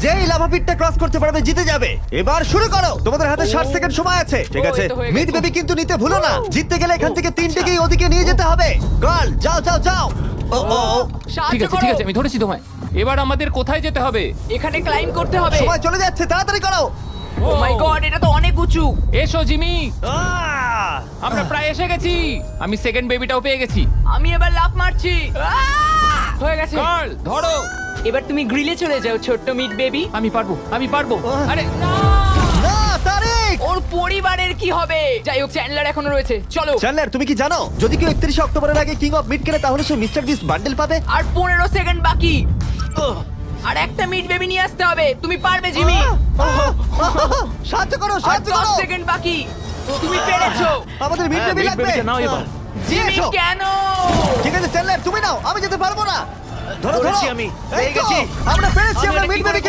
যেই lava পিটটা cross করতে পারবে জিতে যাবে। এবার শুরু করো, তোমাদের হাতে 60 সেকেন্ড সময় আছে। ঠিক ও, আছে, এই তো হয়ে মিড গেছে। বেবি কিন্তু নিতে ভুলো না। জিততে গেলে এখান থেকে তিনটেকেই ওদিকে নিয়ে যেতে হবে। গার্ল যাও যাও যাও। ও ও ও, ঠিক সাহায্য আছে ঠিক করো। আছে, আমি ধরেছি তোমায়। এবার আমাদের কোথায় যেতে হবে? এখানে ক্লাইম করতে হবে। সময় চলে যাচ্ছে, তাড়াতাড়ি করো। ও মাই গড, এটা তো অনেক উঁচু। এসো জিমি, আহ! আমরা প্রায় এসে গেছি। আমি সেকেন্ড বেবিটাও পেয়ে গেছি। আমি এবার লাফ মারছি। হয়ে গেছে। কার্ল ধরো। এবার তুমি গ্রিলে চলে যাও, ছোট্ট মিট বেবি। আমি পারবো, আমি পারবো। আরে না! না তারিক। ওর পরিবারের কি হবে? যাই হোক, চ্যান্ডলার এখনো রয়েছে। চলো। চ্যান্ডলার তুমি কি জানো যদি কেউ 31 অক্টোবরের আগে কিং অফ মিড কেনে তাহলে সে মিস্টার বিস্ট বান্ডেল পাবে? আর 15 সেকেন্ড বাকি। আর একটা মিট বেবি নিয়ে আসতে হবে। তুমি পারবে জিমি। সাহায্য করো, আর সাহায্য 10 করো। সেকেন্ড বাকি। তুমি পেরেছো। আমাদের মিড হ্যাঁ, বেবি মিড লাগবে। বেবিটা নাও এবার। জিমি এসো। কেন? ঠিক আছে চ্যান্ডলার তুমি নাও, আমি যেতে পারবো না। ধরো ধরো ধরেছি আমি, এই পেয়ে তো, গেছি। আমরা পেরেছি, আমি আমরা এটা মিড কি করে বেবিকে